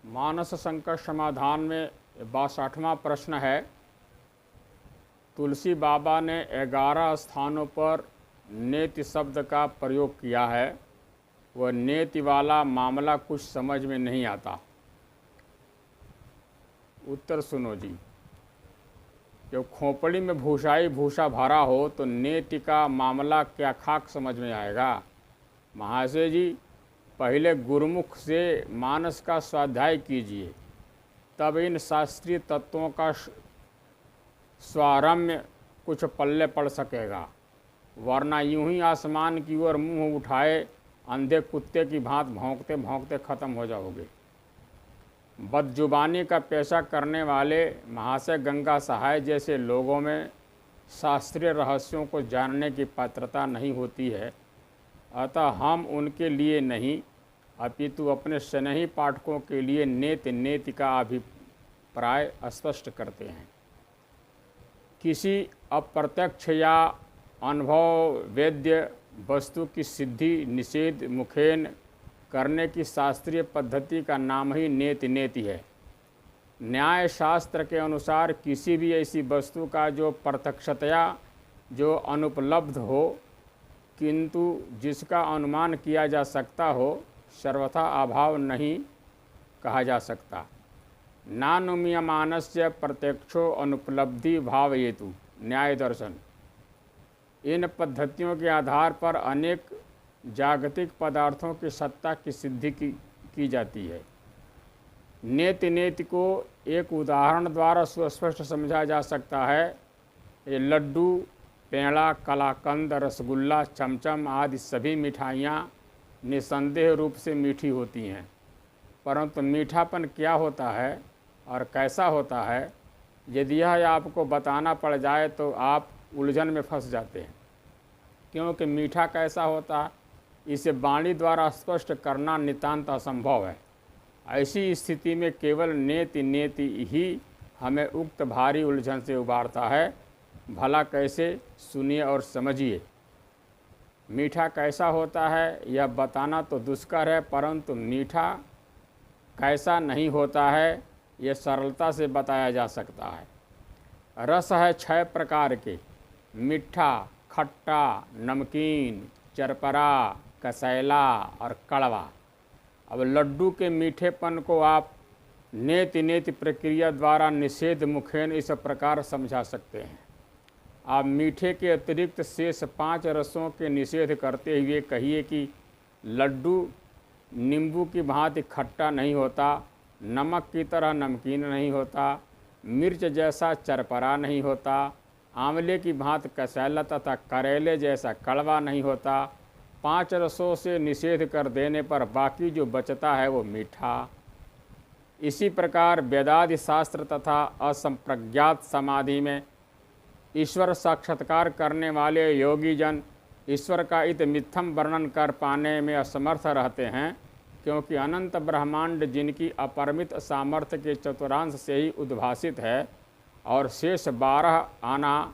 मानस संकट समाधान में 62वां प्रश्न है। तुलसी बाबा ने 11 स्थानों पर नेति शब्द का प्रयोग किया है। वह नेति वाला मामला कुछ समझ में नहीं आता। उत्तर सुनो जी। जब खोपड़ी में भूषाई भूसा भरा हो तो नेति का मामला क्या खाक समझ में आएगा। महाशय जी, पहले गुरुमुख से मानस का स्वाध्याय कीजिए, तब इन शास्त्रीय तत्वों का स्वारम्य कुछ पल्ले पड़ सकेगा, वरना यूं ही आसमान की ओर मुंह उठाए अंधे कुत्ते की भांति भौंकते भौंकते ख़त्म हो जाओगे। बदजुबानी का पेशा करने वाले महाशय गंगा सहाय जैसे लोगों में शास्त्रीय रहस्यों को जानने की पात्रता नहीं होती है। अतः हम उनके लिए नहीं, अपितु अपने स्नेही पाठकों के लिए नेति का अभिप्राय स्पष्ट करते हैं। किसी अप्रत्यक्ष या अनुभव वेद्य वस्तु की सिद्धि निषेध मुखेन करने की शास्त्रीय पद्धति का नाम ही नेति है। न्याय शास्त्र के अनुसार किसी भी ऐसी वस्तु का जो प्रत्यक्षतया जो अनुपलब्ध हो किंतु जिसका अनुमान किया जा सकता हो, सर्वथा अभाव नहीं कहा जा सकता। नानुमीयमानस्य प्रत्यक्षो अनुपलब्धि भावयेतु न्याय दर्शन। इन पद्धतियों के आधार पर अनेक जागतिक पदार्थों की सत्ता की सिद्धि की जाती है। नेति को एक उदाहरण द्वारा सुस्पष्ट समझा जा सकता है। ये लड्डू, पेड़ा, कलाकंद, रसगुल्ला, चमचम आदि सभी मिठाइयाँ निसंदेह रूप से मीठी होती हैं, परंतु मीठापन क्या होता है और कैसा होता है, यदि यह आपको बताना पड़ जाए तो आप उलझन में फंस जाते हैं। क्योंकि मीठा कैसा होता है इसे वाणी द्वारा स्पष्ट करना नितांत असंभव है। ऐसी स्थिति में केवल नेति ही हमें उक्त भारी उलझन से उबारता है। भला कैसे, सुनिए और समझिए। मीठा कैसा होता है यह बताना तो दुष्कर है, परंतु मीठा कैसा नहीं होता है यह सरलता से बताया जा सकता है। रस है 6 प्रकार के: मीठा, खट्टा, नमकीन, चरपरा, कसैला और कड़वा। अब लड्डू के मीठेपन को आप नेति प्रक्रिया द्वारा निषेध मुखेन इस प्रकार समझा सकते हैं। आप मीठे के अतिरिक्त शेष 5 रसों के निषेध करते हुए कहिए कि लड्डू नींबू की भांति खट्टा नहीं होता, नमक की तरह नमकीन नहीं होता, मिर्च जैसा चरपरा नहीं होता, आंवले की भांति कसैला तथा करेले जैसा कड़वा नहीं होता। 5 रसों से निषेध कर देने पर बाकी जो बचता है वो मीठा। इसी प्रकार वेदादि शास्त्र तथा असंप्रज्ञात समाधि में ईश्वर साक्षात्कार करने वाले योगी जन ईश्वर का इतमित्थम वर्णन कर पाने में असमर्थ रहते हैं, क्योंकि अनंत ब्रह्मांड जिनकी अपरिमित सामर्थ्य के चतुरांश से ही उद्भासित है और शेष 12 आना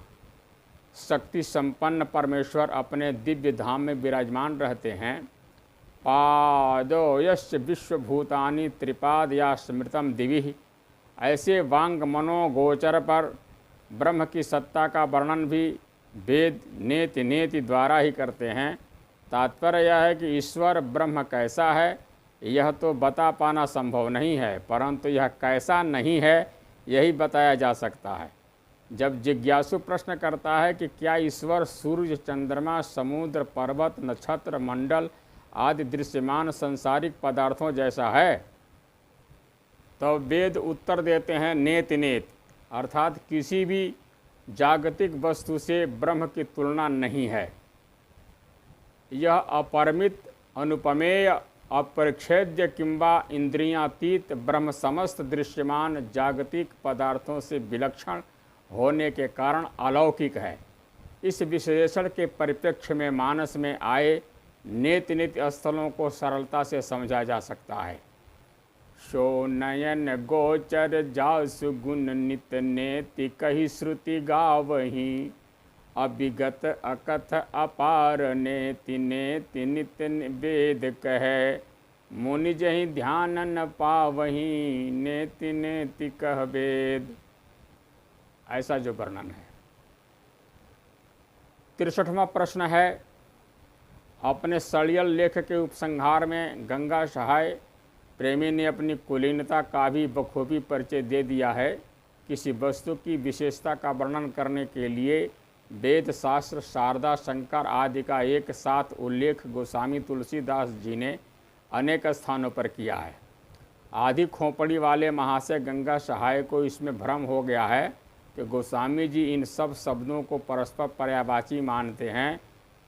शक्ति संपन्न परमेश्वर अपने दिव्य धाम में विराजमान रहते हैं। पादो यस्य विश्वभूतानि त्रिपाद या स्मृतम दिवि। ऐसे वांग मनो गोचर पर ब्रह्म की सत्ता का वर्णन भी वेद नेति द्वारा ही करते हैं। तात्पर्य यह है कि ईश्वर ब्रह्म कैसा है यह तो बता पाना संभव नहीं है, परंतु यह कैसा नहीं है यही बताया जा सकता है। जब जिज्ञासु प्रश्न करता है कि क्या ईश्वर सूर्य, चंद्रमा, समुद्र, पर्वत, नक्षत्र, मंडल आदि दृश्यमान संसारिक पदार्थों जैसा है, तो वेद उत्तर देते हैं नेति, अर्थात किसी भी जागतिक वस्तु से ब्रह्म की तुलना नहीं है। यह अपरिमित, अनुपमेय, अपरिच्छेद्य किंबा इंद्रियातीत ब्रह्म समस्त दृश्यमान जागतिक पदार्थों से विलक्षण होने के कारण अलौकिक है। इस विश्लेषण के परिप्रेक्ष्य में मानस में आए नेति स्थलों को सरलता से समझा जा सकता है। सो नयन गोचर जासु गुण नित नेति कही श्रुति गावही। अभिगत अकथ अपार नेति नित वेद कहे। मुनि जहि ध्यान न पावहीं, नेति नेति कह वेद। ऐसा जो वर्णन है। 63वां प्रश्न है, अपने सड़ियल लेख के उपसंहार में गंगा सहाय प्रेमी ने अपनी कुलीनता का भी बखूबी परिचय दे दिया है। किसी वस्तु की विशेषता का वर्णन करने के लिए वेद शास्त्र, शारदा, शंकर आदि का एक साथ उल्लेख गोस्वामी तुलसीदास जी ने अनेक स्थानों पर किया है। आधी खोपड़ी वाले महाशय गंगा सहाय को इसमें भ्रम हो गया है कि गोस्वामी जी इन सब शब्दों को परस्पर पर्यायवाची मानते हैं।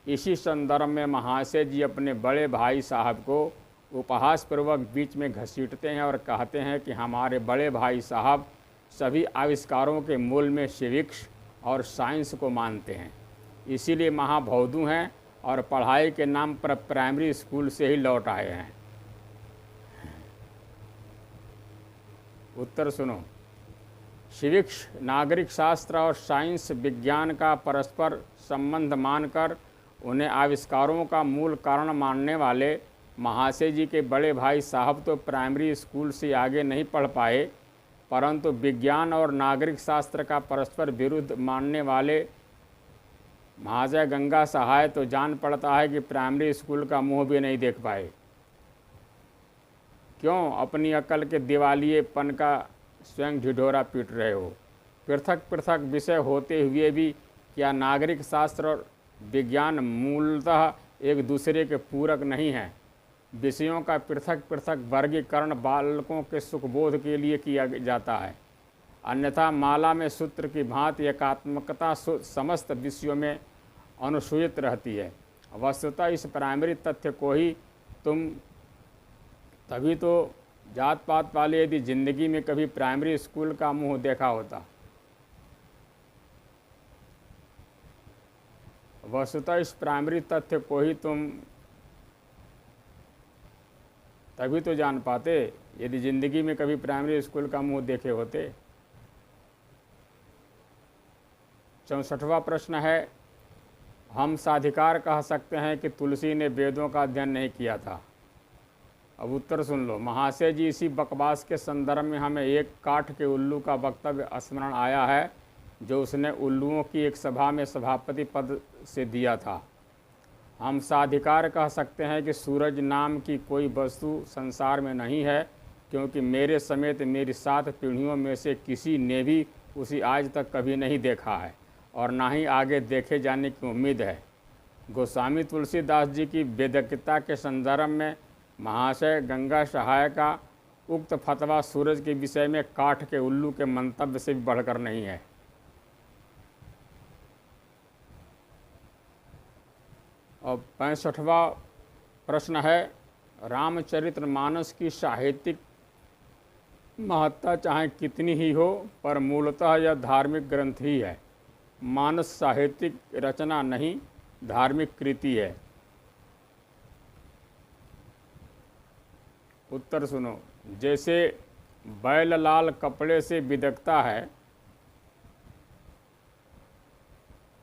इसी संदर्भ में महाशय जी अपने बड़े भाई साहब को उपहास पूर्वक बीच में घसीटते हैं और कहते हैं कि हमारे बड़े भाई साहब सभी आविष्कारों के मूल में सिविक्स और साइंस को मानते हैं, इसीलिए महाभौदू हैं और पढ़ाई के नाम पर प्राइमरी स्कूल से ही लौट आए हैं। उत्तर सुनो। सिविक्स, नागरिक शास्त्र और साइंस विज्ञान का परस्पर संबंध मानकर उन्हें आविष्कारों का मूल कारण मानने वाले महाशय जी के बड़े भाई साहब तो प्राइमरी स्कूल से आगे नहीं पढ़ पाए, परंतु विज्ञान और नागरिक शास्त्र का परस्पर विरुद्ध मानने वाले महाशय गंगा सहाय तो जान पड़ता है कि प्राइमरी स्कूल का मुंह भी नहीं देख पाए। क्यों अपनी अकल के दिवालियेपन का स्वयं ढिढोरा पीट रहे हो? पृथक पृथक विषय होते हुए भी क्या नागरिक शास्त्र और विज्ञान मूलतः एक दूसरे के पूरक नहीं हैं? विषयों का पृथक पृथक वर्गीकरण बालकों के सुखबोध के लिए किया जाता है, अन्यथा माला में सूत्र की भांति एकात्मकता समस्त विषयों में अनुसूचित रहती है। वस्तुतः इस प्राइमरी तथ्य को ही तुम तभी तो जात पात वाले यदि जिंदगी में कभी प्राइमरी स्कूल का मुंह देखा होता, वस्तुतः इस प्राइमरी तथ्य को ही तुम तभी तो जान पाते यदि जिंदगी में कभी प्राइमरी स्कूल का मुंह देखे होते। 64वां प्रश्न है, हम साधिकार कह सकते हैं कि तुलसी ने वेदों का अध्ययन नहीं किया था? अब उत्तर सुन लो। महाशय जी इसी बकवास के संदर्भ में हमें एक काठ के उल्लू का वक्तव्य स्मरण आया है जो उसने उल्लुओं की एक सभा में सभापति पद से दिया था। हम साधिकार कह सकते हैं कि सूरज नाम की कोई वस्तु संसार में नहीं है, क्योंकि मेरे समेत मेरी 7 पीढ़ियों में से किसी ने भी उसे आज तक कभी नहीं देखा है और ना ही आगे देखे जाने की उम्मीद है। गोस्वामी तुलसीदास जी की वेदज्ञता के संदर्भ में महाशय गंगा सहाय का उक्त फतवा सूरज के विषय में काठ के उल्लू के मंतव्य से भी बढ़कर नहीं है। और 65वां प्रश्न है, रामचरितमानस की साहित्यिक महत्ता चाहे कितनी ही हो, पर मूलतः यह धार्मिक ग्रंथ ही है। मानस साहित्यिक रचना नहीं, धार्मिक कृति है। उत्तर सुनो। जैसे बैल लाल कपड़े से बिदकता है,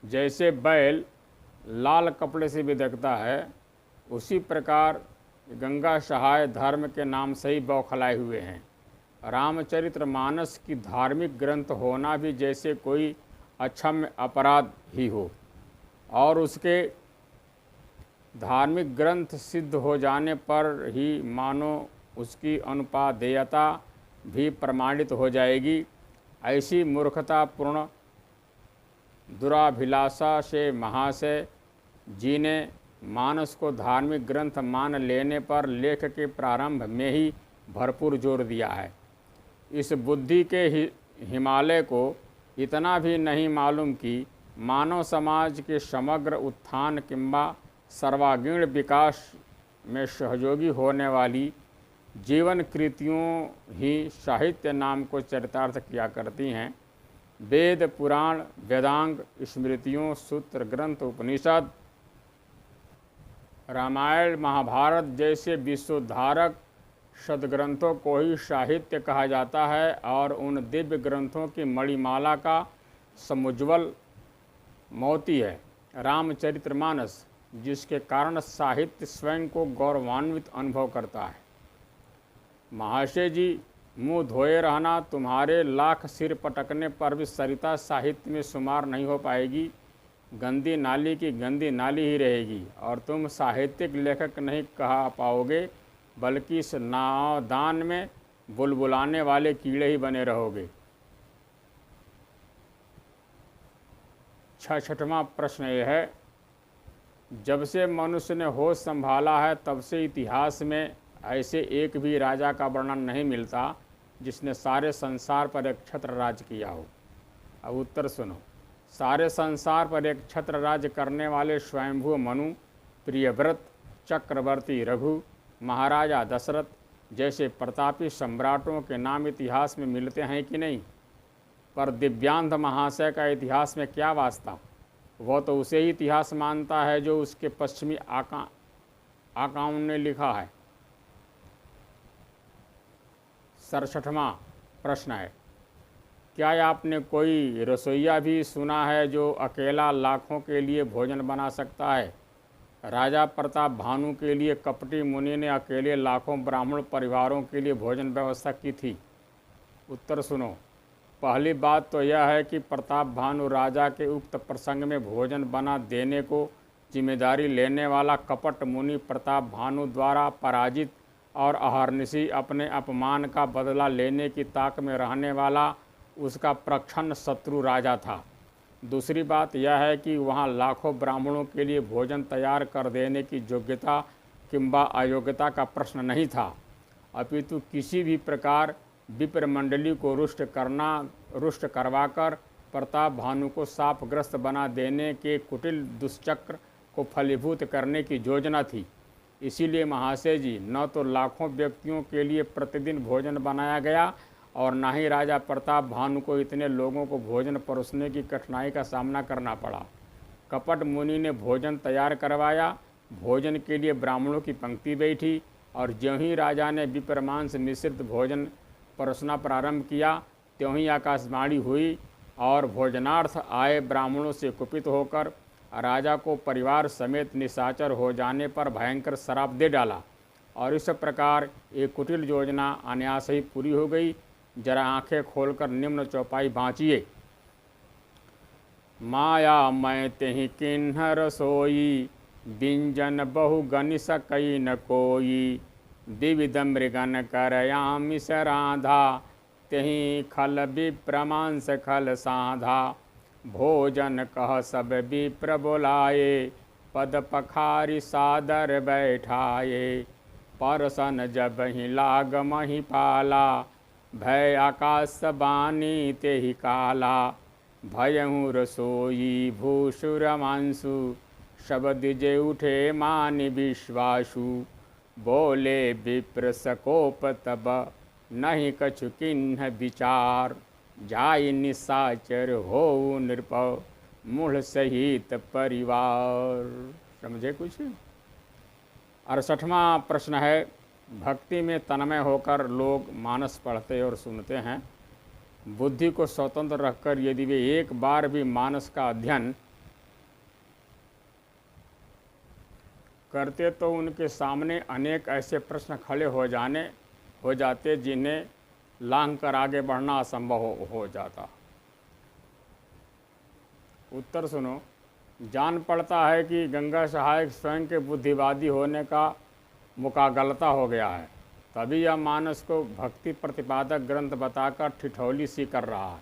जैसे बैल लाल कपड़े से बिदकता है, उसी प्रकार गंगा सहाय धर्म के नाम से ही बौखलाए हुए हैं। रामचरितमानस की धार्मिक ग्रंथ होना भी जैसे कोई अक्षम्य अपराध ही हो, और उसके धार्मिक ग्रंथ सिद्ध हो जाने पर ही मानो उसकी अनुपादेयता भी प्रमाणित हो जाएगी। ऐसी मूर्खतापूर्ण दुराभिलाषा से महाशय जी ने मानस को धार्मिक ग्रंथ मान लेने पर लेख के प्रारंभ में ही भरपूर जोर दिया है। इस बुद्धि के हिमालय को इतना भी नहीं मालूम कि मानव समाज के समग्र उत्थान किंबा सर्वांगीण विकास में सहयोगी होने वाली जीवन कृतियों ही साहित्य नाम को चरितार्थ किया करती हैं। वेद, पुराण, वेदांग, स्मृतियों, सूत्र ग्रंथ, उपनिषद, रामायण, महाभारत जैसे विश्वोद्धारक सदग्रंथों को ही साहित्य कहा जाता है, और उन दिव्य ग्रंथों की मणिमाला का समुज्ज्वल मोती है रामचरितमानस, जिसके कारण साहित्य स्वयं को गौरवान्वित अनुभव करता है। महाशय जी, मुंह धोए रहना, तुम्हारे लाख सिर पटकने पर भी सरिता साहित्य में शुमार नहीं हो पाएगी। गंदी नाली की गंदी नाली ही रहेगी और तुम साहित्यिक लेखक नहीं कहा पाओगे, बल्कि इस नावदान में बुलबुलाने वाले कीड़े ही बने रहोगे। 66वां प्रश्न यह है, जब से मनुष्य ने होश संभाला है तब से इतिहास में ऐसे एक भी राजा का वर्णन नहीं मिलता जिसने सारे संसार पर एक छत्र राज किया हो। अब उत्तर सुनो। सारे संसार पर एक छत्र राज करने वाले स्वयंभू मनु, प्रियव्रत, चक्रवर्ती रघु, महाराजा दशरथ जैसे प्रतापी सम्राटों के नाम इतिहास में मिलते हैं कि नहीं? पर दिव्यांध महाशय का इतिहास में क्या वास्ता? वह तो उसे ही इतिहास मानता है जो उसके पश्चिमी आकाओं ने लिखा है। 67वां प्रश्न है, क्या आपने कोई रसोइया भी सुना है जो अकेला लाखों के लिए भोजन बना सकता है? राजा प्रताप भानु के लिए कपटी मुनि ने अकेले लाखों ब्राह्मण परिवारों के लिए भोजन व्यवस्था की थी। उत्तर सुनो। पहली बात तो यह है कि प्रताप भानु राजा के उक्त प्रसंग में भोजन बना देने को जिम्मेदारी लेने वाला कपट मुनि प्रताप भानु द्वारा पराजित और अहर्निशी अपने अपमान का बदला लेने की ताक में रहने वाला उसका प्रखंड शत्रु राजा था। दूसरी बात यह है कि वहाँ लाखों ब्राह्मणों के लिए भोजन तैयार कर देने की योग्यता किंबा अयोग्यता का प्रश्न नहीं था, अपितु किसी भी प्रकार विप्र मंडली को रुष्ट करवाकर प्रताप भानु को शापग्रस्त बना देने के कुटिल दुष्चक्र को फलीभूत करने की योजना थी। इसीलिए महाशय जी, न तो लाखों व्यक्तियों के लिए प्रतिदिन भोजन बनाया गया और न ही राजा प्रताप भानु को इतने लोगों को भोजन परोसने की कठिनाई का सामना करना पड़ा। कपट मुनि ने भोजन तैयार करवाया, भोजन के लिए ब्राह्मणों की पंक्ति बैठी और ज्यों ही राजा ने विप्रमांस मिश्रित भोजन परोसना प्रारंभ किया, त्यों ही आकाशवाणी हुई और भोजनार्थ आए ब्राह्मणों से कुपित होकर राजा को परिवार समेत निशाचर हो जाने पर भयंकर श्राप दे डाला और इस प्रकार एक कुटिल योजना अनायास ही पूरी हो गई। जरा आंखें खोलकर निम्न चौपाई बाँचिए। माया मैं तेहि किन्ह रसोई, व्यंजन बहु गनि सकई न कोई। विविध मृगन करयामि सराधा, तेहि खल विप्रमांस खल साधा। भोजन कह सब विप्र बोलाए, पद पखारी सादर बैठाए। परसन जब ही लाग मही पाला, भय आकाश बानी तेहि काला। भयहु रसोई भूषुर मांसु, शब्द जे उठे मानि विश्वासु। बोले विप्र सकोप तब, नहीं कछु किन्ह विचार। जाय निशाचर हो नृप, मूढ़ सहित परिवार। समझे कुछ? 68वां प्रश्न है, भक्ति में तन्मय होकर लोग मानस पढ़ते और सुनते हैं। बुद्धि को स्वतंत्र रखकर यदि वे एक बार भी मानस का अध्ययन करते तो उनके सामने अनेक ऐसे प्रश्न खड़े हो जाते जिन्हें लांघ कर आगे बढ़ना असंभव हो जाता। उत्तर सुनो। जान पड़ता है कि गंगा सहायक स्वयं के बुद्धिवादी होने का मुकागलता हो गया है, तभी यह मानस को भक्ति प्रतिपादक ग्रंथ बताकर ठिठौली सी कर रहा है।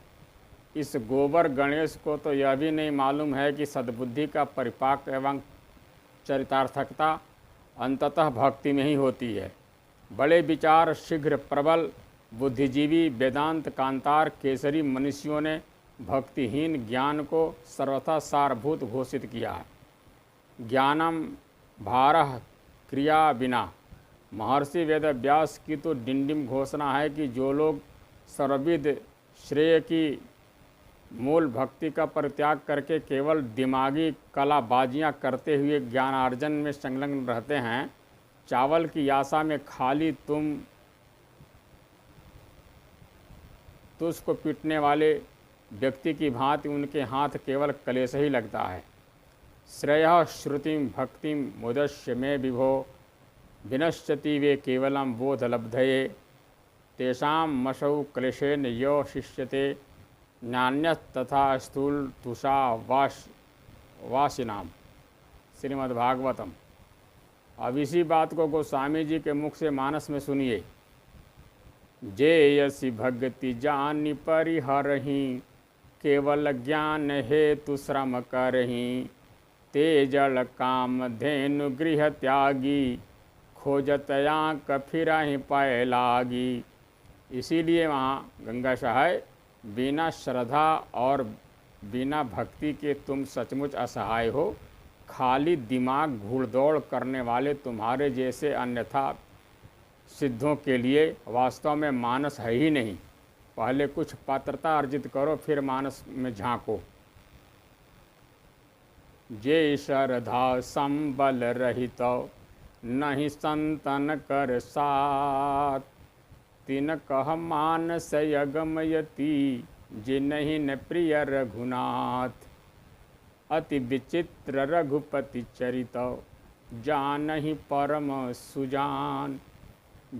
इस गोबर गणेश को तो यह भी नहीं मालूम है कि सद्बुद्धि का परिपाक एवं चरितार्थकता अंततः भक्ति में ही होती है। बड़े विचार शीघ्र प्रबल बुद्धिजीवी वेदांत कांतार केसरी मनुष्यों ने भक्तिहीन ज्ञान को सर्वथा सारभूत घोषित किया है। ज्ञानम भारह क्रिया बिना। महर्षि वेद व्यास की तो डिंडिम घोषणा है कि जो लोग सर्वविध श्रेय की मूल भक्ति का परित्याग करके केवल दिमागी कलाबाजियां करते हुए ज्ञानार्जन में संलग्न रहते हैं, चावल की आशा में खाली तुझको पीटने वाले व्यक्ति की भांति उनके हाथ केवल कलेश ही लगता है। श्रेयः श्रुतिम भक्तिम मुदस्य में विभो, विनश्यति वे केवलम बोध लब्धये। तेषां मशौ क्लेशेन यो शिष्यते नान्यत् तथा स्थूल तुषा वासिनाम। श्रीमद्भागवतम। अब इसी बात को गोस्वामी जी के मुख से मानस में सुनिए। जेयसी भक्ति जानि परिहरहि, केवल ज्ञान हेतु श्रम करहि। तेजल काम धेनु गृह त्यागी, खोजत आँख फिरहि पय लागी। इसीलिए वहाँ गंगा सहाय बिना श्रद्धा और बिना भक्ति के तुम सचमुच असहाय हो। खाली दिमाग घुड़दौड़ करने वाले तुम्हारे जैसे अन्यथा सिद्धों के लिए वास्तव में मानस है ही नहीं। पहले कुछ पात्रता अर्जित करो, फिर मानस में झांको। जे श्रद्धा संबल रहित, नहीं संतन कर साथ। तिन कह मानस यगमयति, जे नहीं न प्रिय रघुनाथ। अति विचित्र रघुपति चरित, जानहि परम सुजान।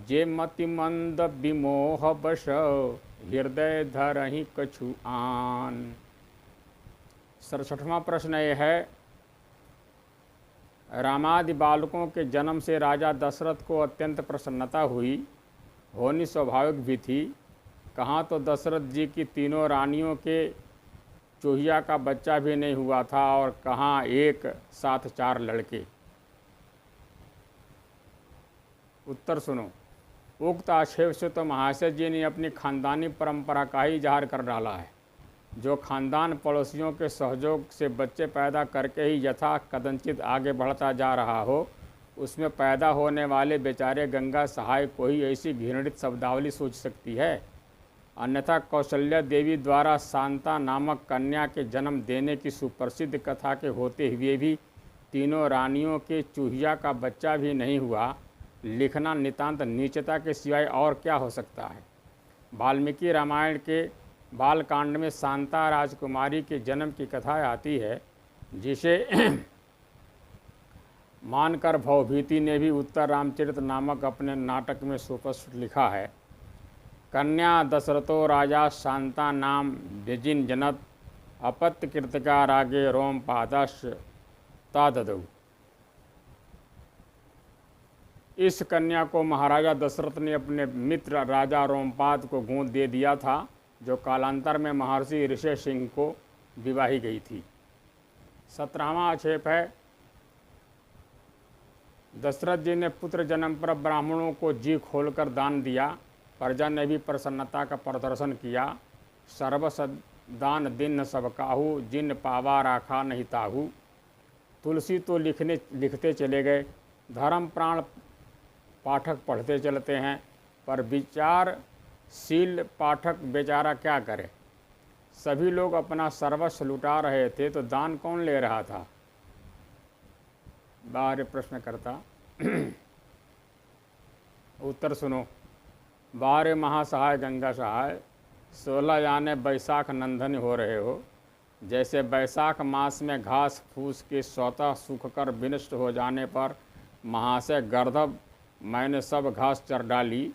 जे मति मंद विमोह बश, हृदय धरहि कछु आन। 67वां प्रश्न यह है, रामादि बालकों के जन्म से राजा दशरथ को अत्यंत प्रसन्नता हुई, होनी स्वाभाविक भी थी। कहाँ तो दशरथ जी की तीनों रानियों के चूहिया का बच्चा भी नहीं हुआ था और कहाँ एक साथ 4 लड़के। उत्तर सुनो। उक्त आक्षेप से तो महाशय जी ने अपनी खानदानी परंपरा का ही इजहार कर डाला है। जो खानदान पड़ोसियों के सहयोग से बच्चे पैदा करके ही यथा कदंचित आगे बढ़ता जा रहा हो, उसमें पैदा होने वाले बेचारे गंगा सहाय को ही ऐसी घृणित शब्दावली सोच सकती है। अन्यथा कौशल्या देवी द्वारा शांता नामक कन्या के जन्म देने की सुप्रसिद्ध कथा के होते हुए भी तीनों रानियों के चूहिया का बच्चा भी नहीं हुआ, लिखना नितांत नीचता के सिवाय और क्या हो सकता है। वाल्मीकि रामायण के बालकांड में शांता राजकुमारी के जन्म की कथा आती है, जिसे मानकर भवभीति ने भी उत्तर रामचरित नामक अपने नाटक में सुस्पष्ट लिखा है। कन्या दशरथो राजा शांता नाम व्यजिन जनत, अपत्य कृतिका रागे रोम पादश ताददौ। इस कन्या को महाराजा दशरथ ने अपने मित्र राजा रोमपाद को गोद दे दिया था, जो कालांतर में महर्षि ऋषि सिंह को विवाही गई थी। 17वां आक्षेप है, दशरथ जी ने पुत्र जन्म पर ब्राह्मणों को जी खोलकर दान दिया। प्रजा ने भी प्रसन्नता का प्रदर्शन किया। सर्वस दान दिन सब काहू, जिन पावा राखा नहीं ताहू। तुलसी तो लिखते चले गए, धर्म प्राण पाठक पढ़ते चलते हैं, पर विचारशील पाठक बेचारा क्या करे। सभी लोग अपना सर्वस्व लुटा रहे थे, तो दान कौन ले रहा था। बाहर प्रश्न करता। उत्तर सुनो। बारे महासहाय गंगा सहाय, 16 यानी बैसाख नंदन हो रहे हो। जैसे बैसाख मास में घास फूस के स्वतः सूखकर विनष्ट हो जाने पर महाशय गर्दभ मैंने सब घास चर डाली,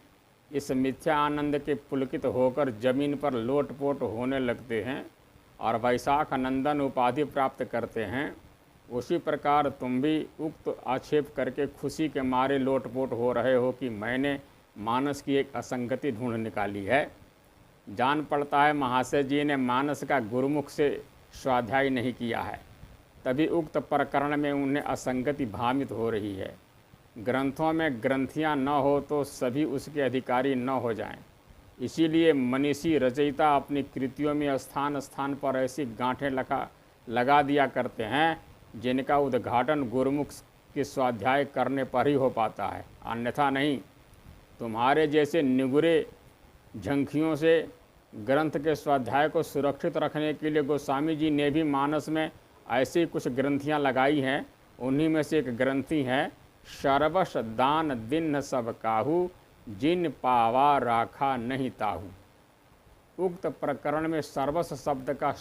इस मिथ्या आनंद के पुलकित होकर जमीन पर लोटपोट होने लगते हैं और बैसाख नंदन उपाधि प्राप्त करते हैं, उसी प्रकार तुम भी उक्त आक्षेप करके खुशी के मारे लोटपोट हो रहे हो कि मैंने मानस की एक असंगति ढूंढ निकाली है। जान पड़ता है महाशय जी ने मानस का गुरुमुख से स्वाध्याय नहीं किया है, तभी उक्त प्रकरण में उन्हें असंगति भामित हो रही है। ग्रंथों में ग्रंथियाँ न हो तो सभी उसके अधिकारी न हो जाएं। इसीलिए मनीषी रचयिता अपनी कृतियों में स्थान स्थान पर ऐसी गांठें लगा दिया करते हैं, जिनका उद्घाटन गुरुमुख के स्वाध्याय करने पर ही हो पाता है, अन्यथा नहीं। तुम्हारे जैसे निगुरे झंखियों से ग्रंथ के स्वाध्याय को सुरक्षित रखने के लिए गोस्वामी जी ने भी मानस में ऐसी कुछ ग्रंथियाँ लगाई हैं। उन्हीं में से एक ग्रंथि है, सर्वस दान दिन सब काहू, जिन पावा राखा नहीं ताहू। उक्त प्रकरण में सर्वस शब्द का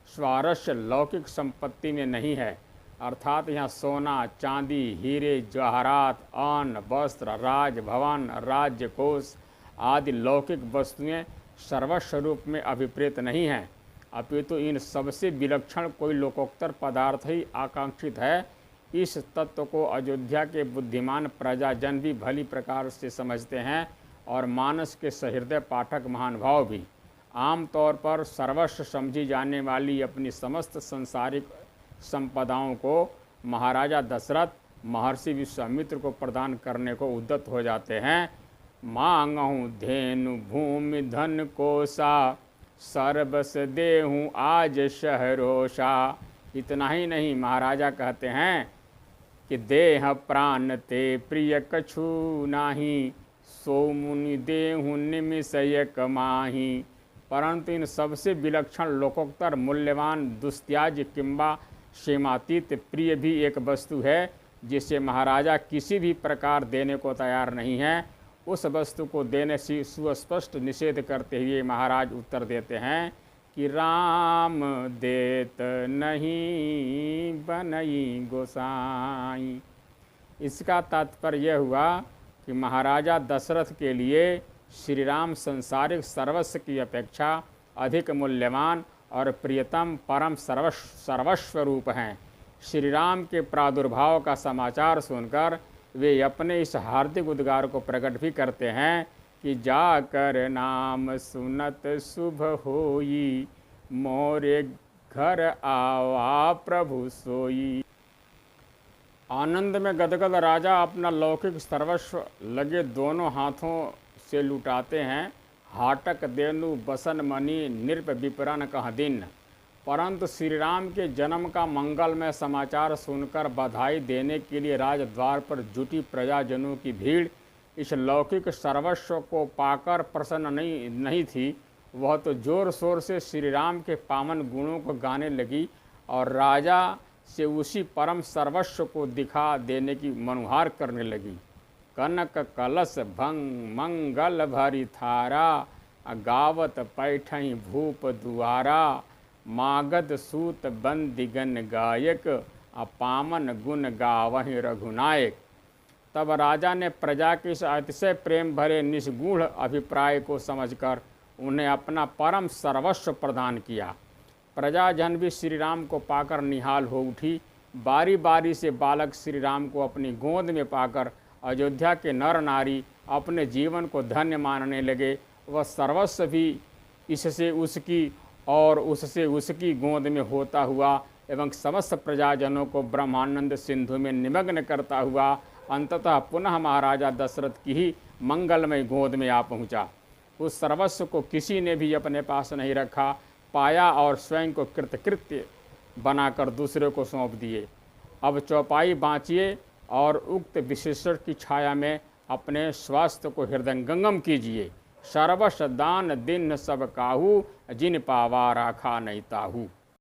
स्वारस्य लौकिक संपत्ति में नहीं है, अर्थात यहाँ सोना चांदी हीरे जवाहरात अन्न वस्त्र राज भवन राज्य कोष आदि लौकिक वस्तुएं सर्वस्व रूप में अभिप्रेत नहीं हैं, अपितु इन सबसे विलक्षण कोई लोकोत्तर पदार्थ ही आकांक्षित है। इस तत्व को अयोध्या के बुद्धिमान प्रजाजन भी भली प्रकार से समझते हैं और मानस के सहृदय पाठक महानुभाव भी। आमतौर पर सर्वस्व समझी जाने वाली अपनी समस्त संसारिक संपदाओं को महाराजा दशरथ महर्षि विश्वामित्र को प्रदान करने को उद्यत हो जाते हैं। मांगहूँ धेनु भूमि धन कोसा, सर्वस देहूँ आज शहरोषा। इतना ही नहीं, महाराजा कहते हैं कि देह प्राण ते प्रिय कछु नाही, सो मुनि देहु निमिषय कमाही। परंतु इन सबसे विलक्षण लोकोत्तर मूल्यवान दुस्त्याज्य किंबा सीमातीत प्रिय भी एक वस्तु है जिसे महाराजा किसी भी प्रकार देने को तैयार नहीं है। उस वस्तु को देने से सुस्पष्ट निषेध करते हुए महाराज उत्तर देते हैं कि राम देत नहीं बनई गोसाई। इसका तात्पर्य यह हुआ कि महाराजा दशरथ के लिए श्री राम संसारिक सर्वस्व की अपेक्षा अधिक मूल्यवान और प्रियतम परम सर्वस्व रूप हैं। श्री राम के प्रादुर्भाव का समाचार सुनकर वे अपने इस हार्दिक उद्गार को प्रकट भी करते हैं कि जाकर नाम सुनत शुभ होई, मोरे घर आवा प्रभु सोई। आनंद में गदगद राजा अपना लौकिक सर्वस्व लगे दोनों हाथों से लुटाते हैं। हाटक देनु बसन मणि नृप विपरन कह दिन। परंतु श्री राम के जन्म का मंगलमय समाचार सुनकर बधाई देने के लिए राजद्वार पर जुटी प्रजाजनों की भीड़ इस लौकिक सर्वस्व को पाकर प्रसन्न नहीं थी। वह तो जोर शोर से श्री राम के पावन गुणों को गाने लगी और राजा से उसी परम सर्वस्व को दिखा देने की मनुहार करने लगी। कनक कलश भंग मंगल भरी थारा, गावत पैठई भूप दुआरा, मागध सूत बंदिगन गायक, अपामन गुण गावहि रघुनायक। तब राजा ने प्रजा के इस अतिशय प्रेम भरे निष्गूढ़ अभिप्राय को समझकर उन्हें अपना परम सर्वस्व प्रदान किया। प्रजाजन भी श्री राम को पाकर निहाल हो उठी। बारी बारी से बालक श्री राम को अपनी गोद में पाकर अयोध्या के नर नारी अपने जीवन को धन्य मानने लगे। वह सर्वस्व भी इससे उसकी और उससे उसकी गोद में होता हुआ एवं समस्त प्रजाजनों को ब्रह्मानंद सिंधु में निमग्न करता हुआ अंततः पुनः महाराजा दशरथ की ही मंगलमय गोद में आ पहुँचा। उस सर्वस्व को किसी ने भी अपने पास नहीं रखा, पाया और स्वयं को कृतकृत्य बनाकर दूसरे को सौंप दिए। अब चौपाई बाँचिए और उक्त विशेषण की छाया में अपने स्वास्थ्य को हृदयंगम कीजिए। सर्वस्व दान दिन सब काहू, जिन पावा राखा नहीं ताहू।